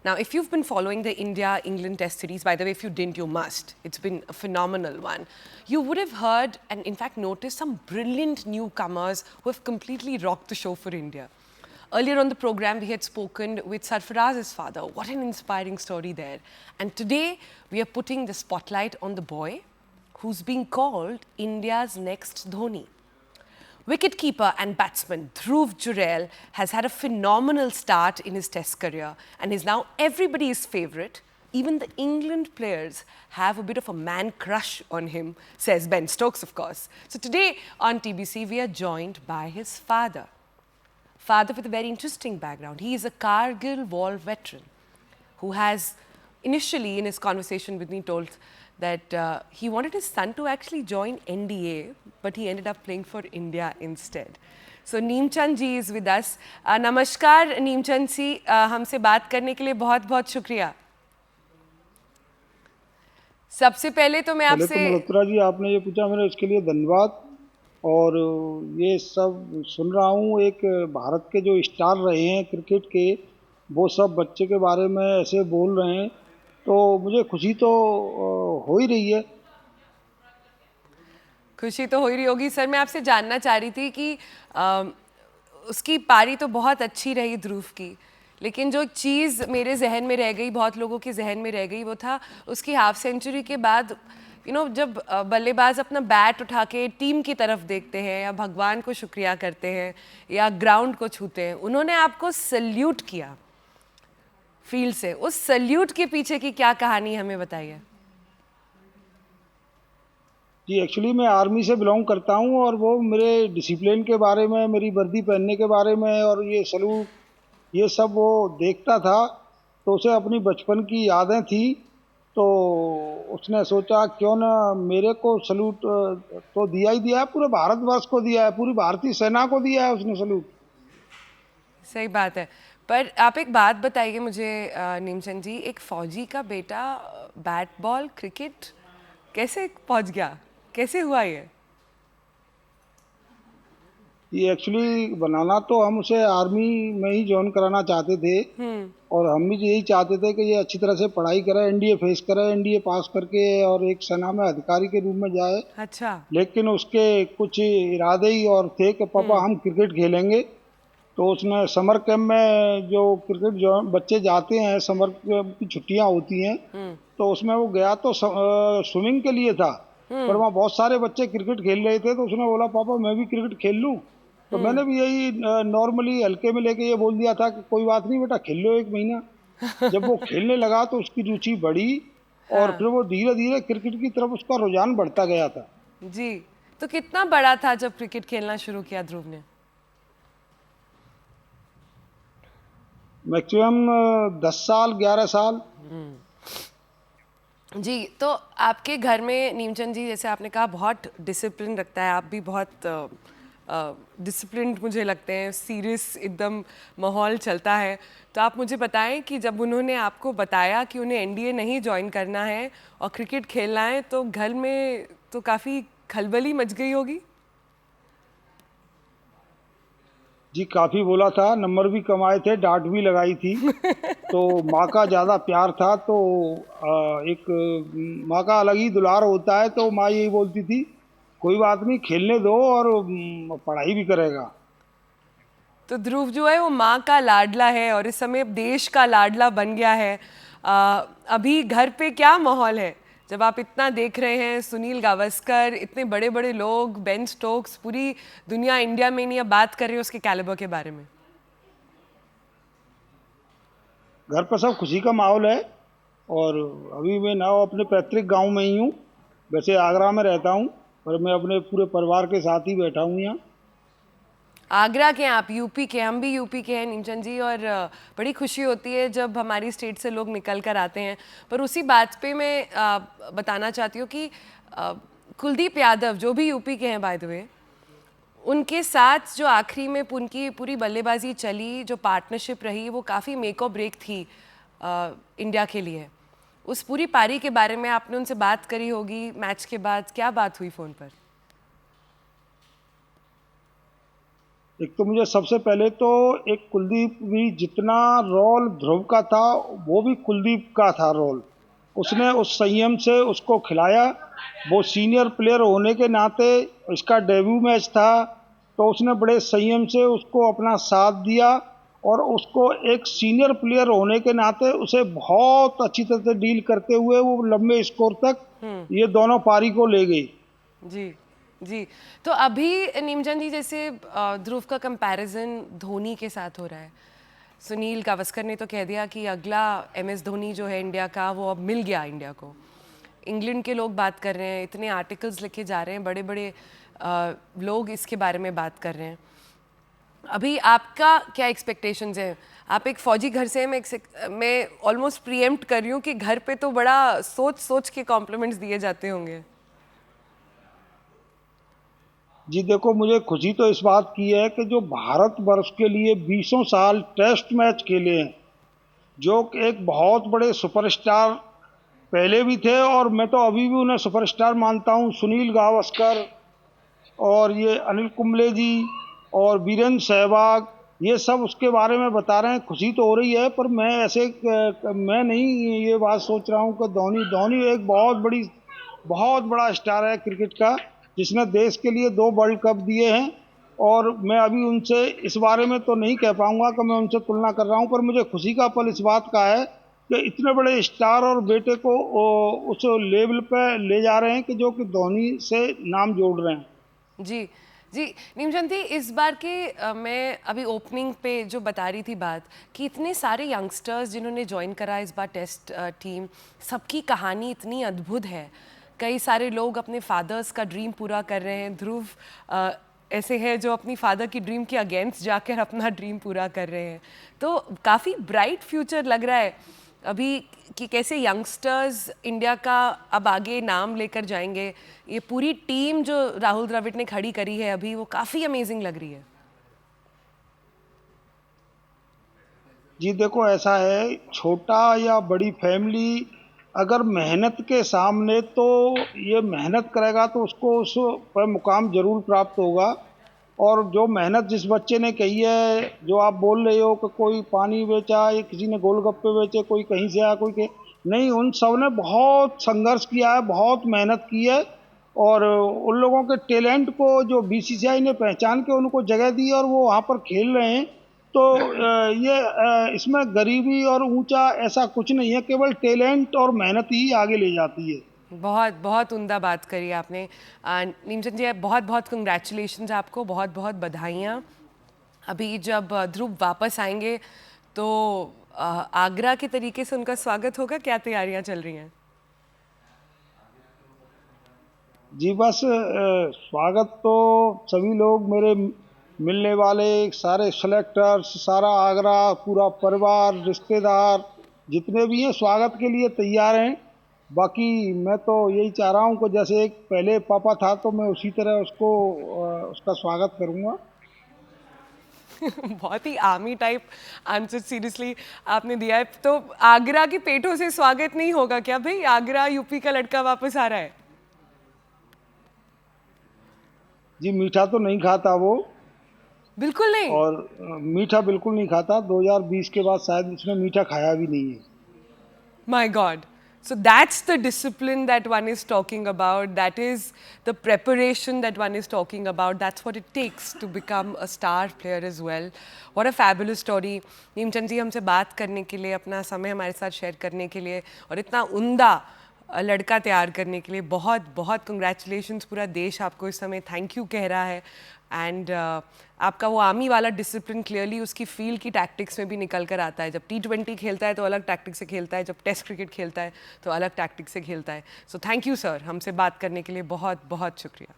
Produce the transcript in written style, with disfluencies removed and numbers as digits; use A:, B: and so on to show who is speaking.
A: Now, if you've been following the India-England Test series, by the way, if you didn't, you must. It's been a phenomenal one. You would have heard and, in fact, noticed some brilliant newcomers who have completely rocked the show for India. Earlier on the program, we had spoken with Sarfaraz's father. What an inspiring story there. And today, we are putting the spotlight on the boy who's being called India's next Dhoni. Wicketkeeper and batsman Dhruv Jurel has had a phenomenal start in his Test career and is now everybody's favourite. Even the England players have a bit of a man crush on him, says Ben Stokes, of course. So today on TBC, we are joined by his father. Father with a very interesting background. He is a Kargil war veteran who has initially in his conversation with me told that he wanted his son to actually join NDA, but he ended up playing for India instead. So Neemchand ji is with us. Namaskar Neemchand ji, हमसे बात करने के लिए बहुत-बहुत शुक्रिया. सबसे पहले तो मैं आपसे
B: मल्होत्रा जी आपने ये पूछा मेरे इसके लिए धन्यवाद. और ये सब सुन रहा हूँ, एक भारत के जो स्टार रहे हैं क्रिकेट के, वो सब बच्चे के बारे में ऐसे बोल रहे हैं, तो मुझे खुशी तो हो ही रही है.
A: खुशी तो हो ही रही होगी. सर, मैं आपसे जानना चाह रही थी कि उसकी पारी तो बहुत अच्छी रही ध्रुव की, लेकिन जो चीज़ मेरे जहन में रह गई, बहुत लोगों के जहन में रह गई, वो था उसकी हाफ सेंचुरी के बाद जब बल्लेबाज अपना बैट उठा के टीम की तरफ देखते हैं या भगवान को शुक्रिया करते हैं या ग्राउंड को छूते हैं, उन्होंने आपको सल्यूट किया फील्ड से. उस सल्यूट के पीछे की क्या कहानी हमें बताइए.
B: जी एक्चुअली मैं आर्मी से बिलोंग करता हूँ और वो मेरे डिसिप्लिन के बारे में, मेरी वर्दी पहनने के बारे में और ये सलूट, ये सब वो देखता था, तो उसे अपनी बचपन की यादें थी, तो उसने सोचा क्यों ना मेरे को सलूट तो दिया ही दिया है, पूरे भारतवर्ष को दिया है, पूरी भारतीय सेना को दिया है उसने सलूट.
A: सही बात है. पर आप एक बात बताइए मुझे नीमचंद जी, एक फौजी का बेटा बैट बॉल क्रिकेट कैसे पहुंच गया, कैसे हुआ
B: ये एक्चुअली बनाना तो हम उसे आर्मी में ही ज्वाइन कराना चाहते थे, और हम भी यही चाहते थे कि ये अच्छी तरह से पढ़ाई करे, एनडीए फेस करे, एनडीए पास करके और एक सेना में अधिकारी के रूप में जाए.
A: अच्छा.
B: लेकिन उसके कुछ इरादे ही और थे कि पापा हम क्रिकेट खेलेंगे. तो उसने समर कैंप में, जो क्रिकेट जो बच्चे जाते हैं, समर कैंप की छुट्टियां होती हैं, तो उसमें वो गया तो स्विमिंग के लिए था, पर वहाँ बहुत सारे बच्चे क्रिकेट खेल रहे थे, तो उसने बोला पापा मैं भी क्रिकेट खेल लूँ. तो मैंने भी यही नॉर्मली हल्के में लेके ये बोल दिया था कि कोई बात नहीं बेटा, खेल लो 1 महीना. जब वो खेलने लगा तो उसकी रुचि बढ़ी, और फिर वो धीरे धीरे क्रिकेट की तरफ उसका रुझान बढ़ता गया था.
A: जी. तो कितना बड़ा था जब क्रिकेट खेलना शुरू किया ध्रुव ने?
B: मैक्सिमम 10 साल, 11 साल.
A: जी. तो आपके घर में नीमचंद जी, जैसे आपने कहा बहुत डिसिप्लिन रखता है, आप भी बहुत डिसिप्लिन्ड मुझे लगते हैं, सीरियस एकदम माहौल चलता है. तो आप मुझे बताएं कि जब उन्होंने आपको बताया कि उन्हें एनडीए नहीं ज्वाइन करना है और क्रिकेट खेलना है, तो घर में तो काफ़ी खलबली मच गई होगी.
B: जी काफ़ी बोला था, नंबर भी कमाए थे, डांट भी लगाई थी. तो माँ का ज़्यादा प्यार था, तो एक माँ का अलग ही दुलार होता है, तो माँ यही बोलती थी कोई बात नहीं, खेलने दो और पढ़ाई भी करेगा.
A: तो ध्रुव जो है वो माँ का लाडला है और इस समय देश का लाडला बन गया है. अभी घर पे क्या माहौल है जब आप इतना देख रहे हैं, सुनील गावस्कर, इतने बड़े बड़े लोग, बेन स्टोक्स, पूरी दुनिया इंडिया में नहीं अब बात कर रही है उसके कैलिबर के बारे में.
B: घर पर सब खुशी का माहौल है. और अभी मैं ना अपने पैतृक गांव में ही हूँ, वैसे आगरा में रहता हूँ, पर मैं अपने पूरे परिवार के साथ ही बैठा हूँ यहाँ.
A: आगरा के हैं आप, यूपी के. हम भी यूपी के हैं नीमचंद जी, और बड़ी खुशी होती है जब हमारी स्टेट से लोग निकल कर आते हैं. पर उसी बात पे मैं बताना चाहती हूँ कि कुलदीप यादव जो भी यूपी के हैं बाय द वे, उनके साथ जो आखिरी में उनकी पूरी बल्लेबाजी चली, जो पार्टनरशिप रही, वो काफ़ी मेक और ब्रेक थी इंडिया के लिए. उस पूरी पारी के बारे में आपने उनसे बात करी होगी मैच के बाद, क्या बात हुई फ़ोन पर?
B: एक तो मुझे सबसे पहले तो एक कुलदीप भी जितना रोल ध्रुव का था वो भी कुलदीप का था रोल। उसने उस संयम से उसको खिलाया। वो सीनियर प्लेयर होने के नाते इसका डेब्यू मैच था, तो उसने बड़े संयम से उसको अपना साथ दिया और उसको एक सीनियर प्लेयर होने के नाते उसे बहुत अच्छी तरह से डील करते हुए वो लंबे स्कोर तक ये दोनों पारी को ले गई।
A: जी जी। तो अभी नीमचंद जी, जैसे ध्रुव का कंपैरिजन धोनी के साथ हो रहा है। सुनील गावस्कर ने तो कह दिया कि अगला MS धोनी जो है इंडिया का, वो अब मिल गया इंडिया को। इंग्लैंड के लोग बात कर रहे हैं, इतने आर्टिकल्स लिखे जा रहे हैं, बड़े बड़े लोग इसके बारे में बात कर रहे हैं। अभी आपका क्या एक्सपेक्टेशंस है? आप एक फौजी घर से हैं, मैं ऑलमोस्ट प्रीएम्प्ट कर रही हूँ कि घर पे तो बड़ा सोच सोच के कॉम्प्लीमेंट्स दिए जाते होंगे।
B: जी देखो, मुझे खुशी तो इस बात की है कि जो भारतवर्ष के लिए 20 साल टेस्ट मैच खेले हैं, जो कि एक बहुत बड़े सुपरस्टार पहले भी थे और मैं तो अभी भी उन्हें सुपरस्टार मानता हूं, सुनील गावस्कर और ये अनिल कुंबले जी और वीरेंद्र सहवाग, ये सब उसके बारे में बता रहे हैं। खुशी तो हो रही है, पर मैं ऐसे मैं नहीं ये बात सोच रहा हूं कि धोनी धोनी एक बहुत बड़ा स्टार है क्रिकेट का, जिसने देश के लिए 2 वर्ल्ड कप दिए हैं। और मैं अभी उनसे इस बारे में तो नहीं कह पाऊंगा कि मैं उनसे तुलना कर रहा हूं, पर मुझे खुशी का पल इस बात का है कि इतने बड़े स्टार और बेटे को उस लेवल पे ले जा रहे हैं कि जो कि धोनी से नाम जोड़ रहे हैं।
A: जी जी। नीमचंद जी, इस बार के मैं अभी ओपनिंग पे जो बता रही थी बात कि इतने सारे यंगस्टर्स जिन्होंने ज्वाइन करा इस बार टेस्ट टीम, सबकी कहानी इतनी अद्भुत है। कई सारे लोग अपने फादर्स का ड्रीम पूरा कर रहे हैं। ध्रुव ऐसे है जो अपनी फादर की ड्रीम के अगेंस्ट जाकर अपना ड्रीम पूरा कर रहे हैं। तो काफ़ी ब्राइट फ्यूचर लग रहा है अभी कि कैसे यंगस्टर्स इंडिया का अब आगे नाम लेकर जाएंगे। ये पूरी टीम जो राहुल द्रविड़ ने खड़ी करी है अभी, वो काफ़ी अमेजिंग लग रही है।
B: जी देखो, ऐसा है, छोटा या बड़ी फैमिली अगर मेहनत के सामने, तो ये मेहनत करेगा तो उसको उस पर मुकाम जरूर प्राप्त होगा। और जो मेहनत जिस बच्चे ने कही है, जो आप बोल रहे हो कि कोई पानी बेचा या किसी ने गोलगप्पे बेचे, कोई कहीं से आया, नहीं, उन सब ने बहुत संघर्ष किया है, बहुत मेहनत की है। और उन लोगों के टैलेंट को जो बीसीसीआई ने पहचान के उनको जगह दी और वो वहाँ पर खेल रहे हैं। तो इसमें गरीबी और ऊंचा ऐसा कुछ नहीं है, केवल टैलेंट और मेहनत ही आगे ले जाती है।
A: बहुत बहुत उम्दा बात करी आपने नीमचंद जी। बहुत बहुत कंग्रेचुलेशंस आपको, बहुत बहुत बधाइयाँ। अभी जब ध्रुव वापस आएंगे तो आगरा के तरीके से उनका स्वागत होगा, क्या तैयारियां चल रही हैं?
B: जी बस स्वागत तो सभी लोग मेरे मिलने वाले सारे सेलेक्टर्स, सारा आगरा, पूरा परिवार, रिश्तेदार जितने भी हैं स्वागत के लिए तैयार हैं। बाकी मैं तो यही चाह रहा हूँ कि जैसे एक पहले पापा था तो मैं उसी तरह उसको उसका स्वागत करूँगा।
A: बहुत ही आर्मी टाइप आंसर सीरियसली आपने दिया है। तो आगरा के पेठों से स्वागत नहीं होगा क्या भाई? आगरा यूपी का लड़का वापस आ रहा है।
B: जी मीठा तो नहीं खाता वो,
A: बिल्कुल नहीं।
B: और मीठा बिल्कुल नहीं खाता। 2020 के बाद शायद उसने मीठा खाया भी नहीं है।
A: My God. So that's the discipline that one is talking about. That is the preparation that one is talking about. That's what it takes to become a star player as well. What a fabulous story. Neemchand जी, हमसे बात करने के लिए, अपना समय हमारे साथ share करने के लिए और इतना उम्दा लड़का तैयार करने के लिए बहुत बहुत कंग्रेचुलेशंस। पूरा देश आपको इस समय थैंक यू कह रहा है। एंड आपका वो आर्मी वाला डिसिप्लिन क्लियरली उसकी फील्ड की टैक्टिक्स में भी निकल कर आता है। जब T20 खेलता है तो अलग टैक्टिक से खेलता है, जब टेस्ट क्रिकेट खेलता है तो अलग टैक्टिक से खेलता है। सो थैंक यू सर, हमसे बात करने के लिए बहुत बहुत शुक्रिया।